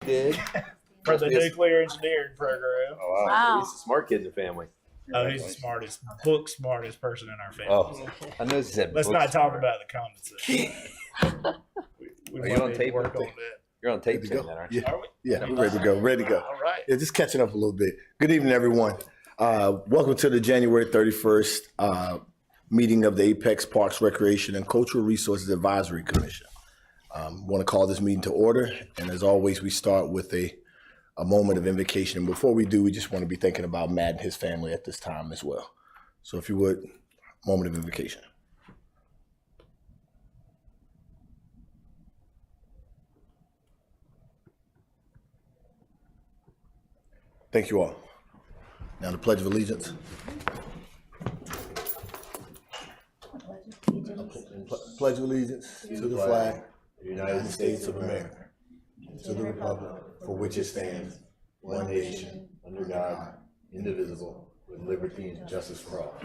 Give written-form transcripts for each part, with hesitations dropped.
did. For the nuclear engineering program. Oh, wow. He's a smart kid in the family. Oh, he's the smartest, book smartest person in our family. Oh, I know he said. Let's not talk about the comments. We Are you on tape? work on that. You're on tape, Ready to go? then, aren't you? Yeah, Are we? yeah, we're ready to go. Ready to go. All right. Yeah, just catching up a little bit. Good evening, everyone. Welcome to the January 31st meeting of the Apex Parks, Recreation, and Cultural Resources Advisory Commission. Want to call this meeting to order, and as always, we start with a moment of invocation. And before we do, we just want to be thinking about Matt and his family at this time as well. So if you would, moment of invocation. Thank you all. Now the Pledge of Allegiance. Pledge of Allegiance to the flag of the United States of America, to the republic for which it stands, one nation, under God, indivisible, with liberty and justice for all.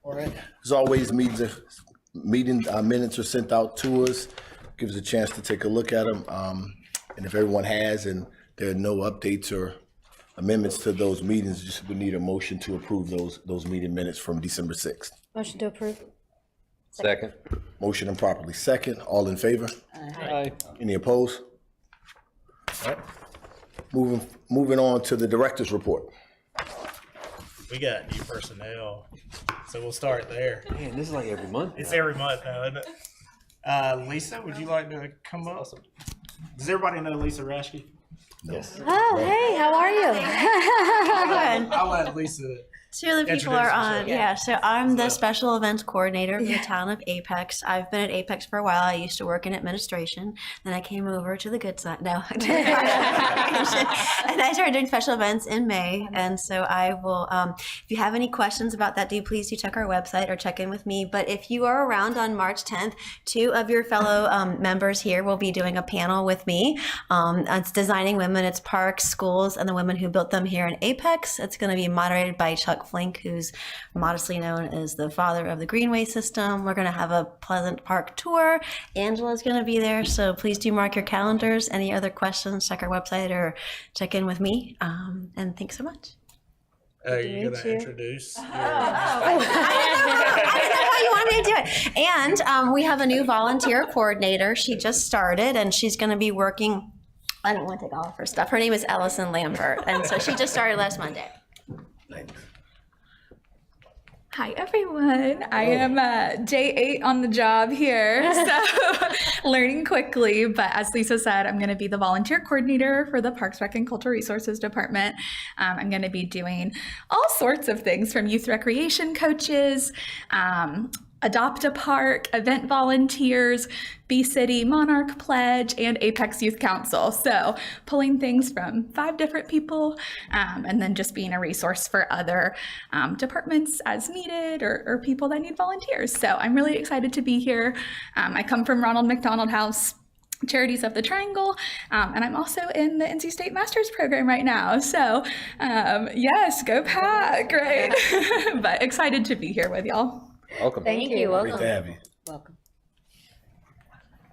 All right. As always, meeting minutes are sent out to us. Gives us a chance to take a look at them. And if everyone has, and there are no updates or amendments to those meetings, just we need a motion to approve those meeting minutes from December 6th. Motion to approve. Second. Motion and properly second. All in favor? Aye. Any opposed? All right. Moving on to the director's report. We got new personnel, so we'll start there. Man, this is like every month. It's every month now, isn't it? Lisa, would you like to come up? Does everybody know Lisa Raschke? Yes. Oh, hey, how are you? I'll let Lisa. Two of the people Introduce are on. yourself. Yeah, so I'm the special events coordinator for the town of Apex. I've been at Apex for a while. I used to work in administration. Then I came over to the good side. No. And I started doing special events in May. And so I will, if you have any questions about that, please check our website or check in with me. But if you are around on March 10th, two of your fellow members here will be doing a panel with me. It's Designing Women, it's Parks, Schools, and the Women Who Built Them here in Apex. It's going to be moderated by Chuck Flink, who's modestly known as the father of the Greenway system. We're going to have a Pleasant Park tour. Angela's going to be there, so please do mark your calendars. Any other questions, check our website or check in with me. And thanks so much. Are you going to introduce? I didn't know how you wanted me to do it. And we have a new volunteer coordinator. She just started, and she's going to be working. I don't want to take all of her stuff. Her name is Ellison Lambert, and so she just started last Monday. Thanks. Hi everyone, I am day 8 on the job here, so learning quickly, but as Lisa said, I'm going to be the volunteer coordinator for the Parks, Rec, and Cultural Resources Department. I'm going to be doing all sorts of things from youth recreation coaches, Adopt a Park, event volunteers, Bee City Monarch Pledge, and Apex Youth Council. So pulling things from 5 different people, and then just being a resource for other departments as needed or people that need volunteers. So I'm really excited to be here. I come from Ronald McDonald House Charities of the Triangle, and I'm also in the NC State Masters program right now. So yes, go Pack, right? But excited to be here with y'all. Welcome. Thank you. Great to Welcome. have you. Welcome.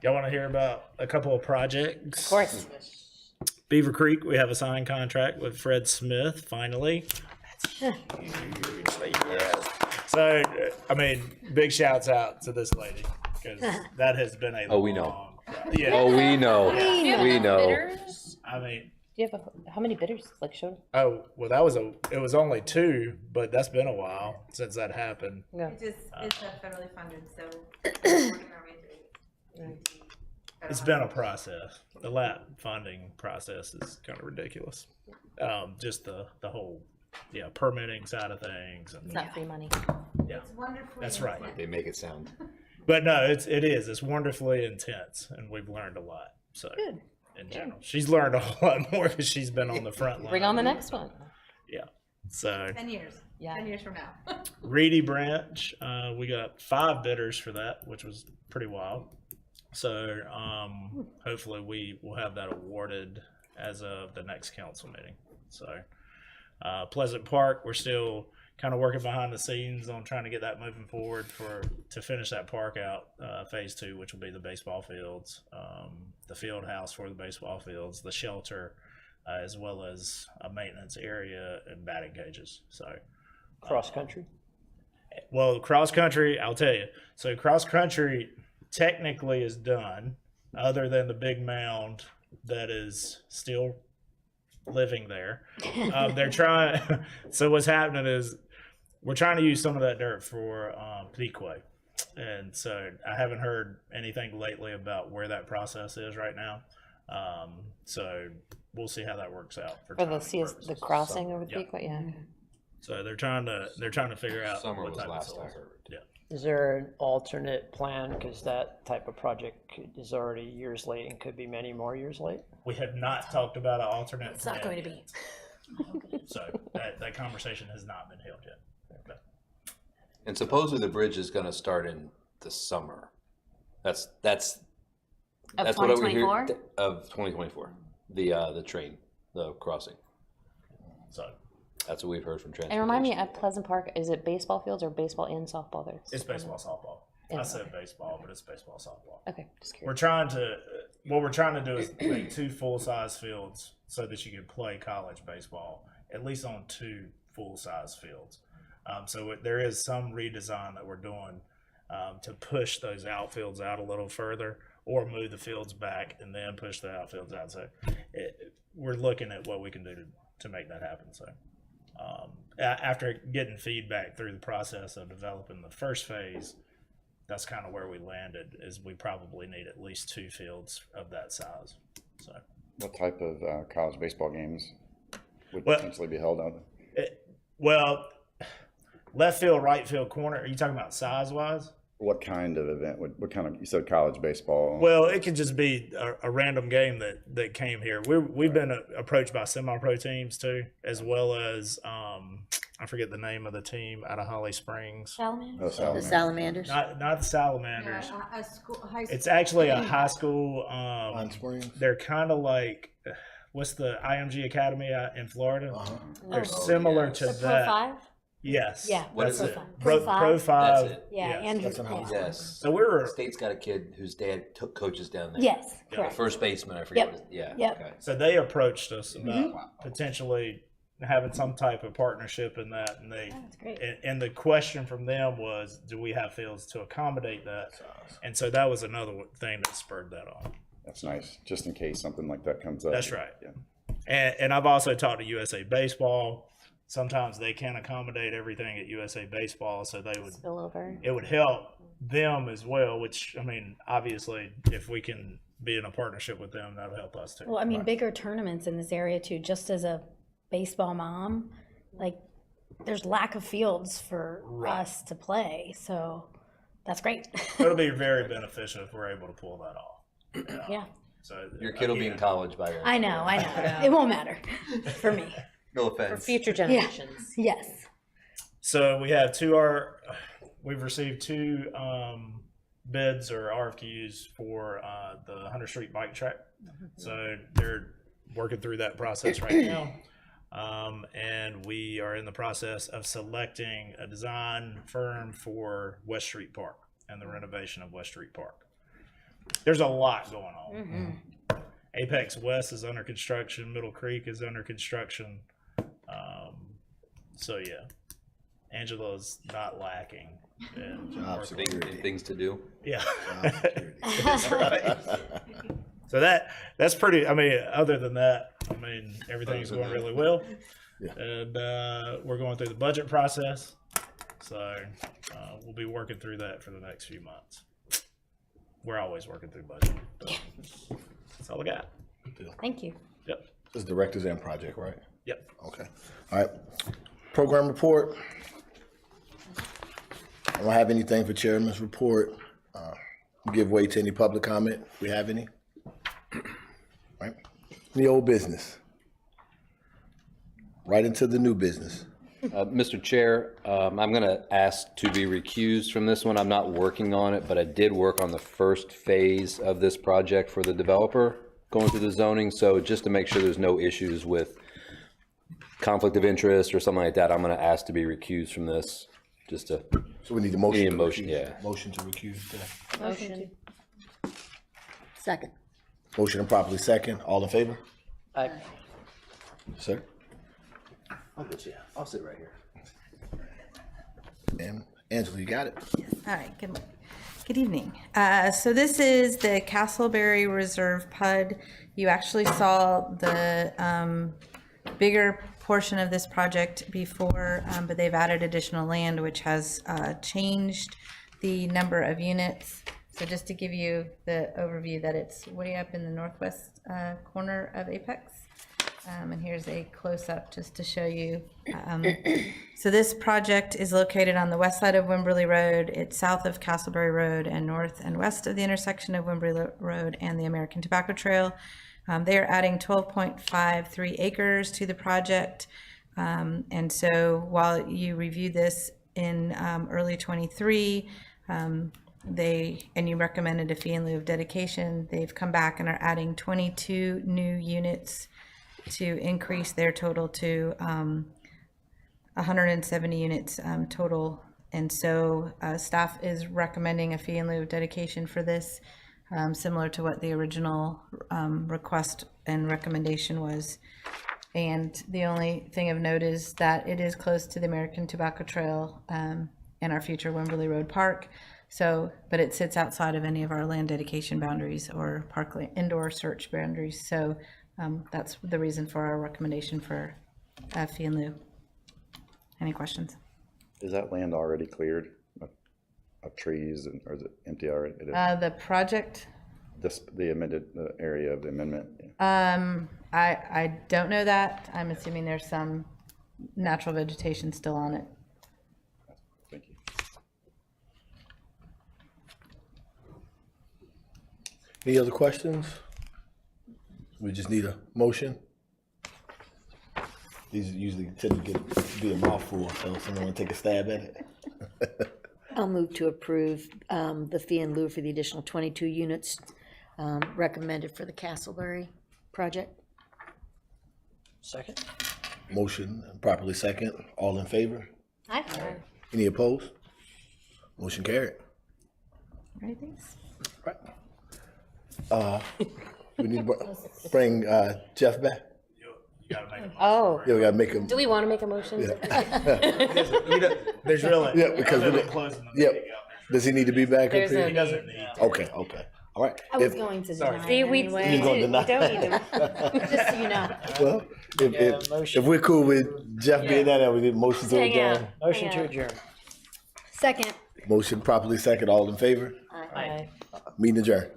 Y'all want to hear about a couple of projects? Of course. Beaver Creek, we have a signed contract with Fred Smith, finally. So, I mean, big shouts out to this lady, because that has been a Oh, we know. long yeah. Oh, we know. We know. I mean, Do you have how many bidders? Like, show. oh, well, it was only 2, but that's been a while since that happened. Yeah. It's federally funded, so we're working our way through it. It's been a process. The LAP funding process is kind of ridiculous. Just the whole, permitting side of things. And It's not free money. yeah, It's wonderful. that's right. They make it sound. But no, it is. It's wonderfully intense, and we've learned a lot. So Good. in general, she's learned a whole lot more because she's been on the front line. Bring on the next one. Yeah. So 10 years. Yeah. 10 years from now. Reedy Branch, we got 5 bidders for that, which was pretty wild. So hopefully we will have that awarded as of the next council meeting. So Pleasant Park, we're still kind of working behind the scenes on trying to get that moving forward to finish that park out, phase 2, which will be the baseball fields, the field house for the baseball fields, the shelter, as well as a maintenance area and batting cages. So Cross country? well, cross country, I'll tell you. So cross country technically is done, other than the big mound that is still living there. They're trying. So what's happening is we're trying to use some of that dirt for Pequay, and so I haven't heard anything lately about where that process is right now. So we'll see how that works out For the timing the purposes. crossing over the Yeah. Pequot, yeah. So they're trying to figure out Summer what was type of last I soils. heard. Yeah. Is there an alternate plan? Because that type of project is already years late and could be many more years late. We have not talked about an alternate. It's not going to be. So that conversation has not been held yet. But And supposedly the bridge is gonna start in the summer. That's Of what I would hear 2024? of 2024. The train, the crossing. so That's what we've heard from transportation. And remind me, at Pleasant Park, is it baseball fields or baseball and softball there? it's baseball, softball. Yeah. I said baseball, but it's baseball, softball. Okay, just We're curious. trying to, what we're trying to do is make 2 full-size fields so that you can play college baseball, at least on 2 full-size fields. So there is some redesign that we're doing to push those outfields out a little further, or move the fields back and then push the outfields out. So we're looking at what we can do to make that happen. So after getting feedback through the process of developing the first phase, that's kind of where we landed, is we probably need at least 2 fields of that size. So What type of college baseball games would Well- potentially be held out there? well, left field, right field, corner. Are you talking about size wise? What kind of event? What kind of? You said college baseball. Well, it could just be a random game that came here. We've been approached by semi-pro teams too, as well as I forget the name of the team out of Holly Springs. Salamander? Oh, Salamander. Salamanders. Not the Salamanders. A school, high school. It's actually a high school. Pine Springs. They're kind of like, what's the IMG Academy out in Florida? Uh-huh. They're similar to The Pro that. 5? Yes. Yeah. What That's is it. it? Pro Pro 5. That's it. Yeah, Yes. Andrew. That's in high school. Yes. So we were. State's got a kid whose dad took coaches down there. Yes, Yeah, The correct. first baseman, I forget Yep. what it, yeah. Yep. Okay. So they approached us about potentially having some type of partnership in that, and That's great. and the question from them was, do we have fields to accommodate that? And so that was another thing that spurred that on. That's nice, just in case something like that comes up. That's right. Yeah. And I've also talked to USA Baseball. Sometimes they can't accommodate everything at USA Baseball, so they would. Spillover. It would help them as well. Which, I mean, obviously, if we can be in a partnership with them, that'll help us too. Well, I mean, bigger tournaments in this area too, just as a baseball mom, like there's lack of fields for us to play. So that's great. It'll be very beneficial if we're able to pull that off. Yeah. So Your kid will be in again, college by then. I know. It won't matter for me. No For offense. future generations. Yes. So we have we've received 2 bids or RFQs for the Hunter Street bike track. So they're working through that process right now. And we are in the process of selecting a design firm for West Street Park and the renovation of West Street Park. There's a lot going on. Apex West is under construction. Middle Creek is under construction. So yeah, Angela's not lacking in Job working. security. Things to do. Yeah, Job security. that's right. So that's pretty. I mean, other than that, I mean, everything's going really well, Yeah. and we're going through the budget process. So we'll be working through that for the next few months. We're always working through budget. That's all I got. Thank you. Yep. This is directors and project, right? Yep. Okay. All right. Program report. I don't have anything for chairman's report. Give way to any public comment. We have any? Right. Any old business? Right into the new business. Mr. Chair, I'm going to ask to be recused from this one. I'm not working on it, but I did work on the first phase of this project for the developer going through the zoning. So just to make sure there's no issues with conflict of interest or something like that, I'm gonna ask to be recused from this, just to, So we need a motion. Need a to motion, recuse. yeah. Motion to recuse. today. Motion. Second. Motion and properly second. All in favor? I, Sir? I'll get you. I'll sit right here. And Angela, you got it? All right, good evening. So this is the Castleberry Reserve PUD. You actually saw the bigger portion of this project before, but they've added additional land, which has changed the number of units. So just to give you the overview that it's way up in the northwest corner of Apex. And here's a close-up just to show you. So this project is located on the west side of Wimberley Road. It's south of Castleberry Road and north and west of the intersection of Wimberley Road and the American Tobacco Trail. They are adding 12.53 acres to the project. And so while you reviewed this in early 23, and you recommended a fee in lieu of dedication, they've come back and are adding 22 new units to increase their total to 170 units total. And so staff is recommending a fee in lieu of dedication for this, similar to what the original request and recommendation was. And the only thing of note is that it is close to the American Tobacco Trail and our future Wimberley Road Park. So, but it sits outside of any of our land dedication boundaries or park indoor search boundaries. So that's the reason for our recommendation for a fee in lieu. Any questions? Is that land already cleared of trees, or is it empty already? It is. The project, The amended area of the amendment. I don't know that. I'm assuming there's some natural vegetation still on it. Thank you. Any other questions? We just need a motion. These usually tend to be a mouthful, so someone want to take a stab at it. I'll move to approve the fee in lieu for the additional 22 units recommended for the Castleberry project. second. Motion properly second. All in favor? Aye. Any opposed? Motion carried. All right, thanks. We need to bring Jeff back. You gotta make a motion. Oh, Yeah, we gotta make him. do we want to make a motion? There's really. Yeah, because other we- than closing the Yep. meeting out, Does he need to be back up There's here? He doesn't need to. Okay, all right. I was If- going to Sorry. deny See, it we anyway. You're gonna deny? don't need Just so you know. Well, if motion. we're cool with Jeff being down there, we need a motion to Hang out. adjourn. Motion to Yeah. adjourn. Second. Motion properly second. All in favor? Aye. Meeting adjourned.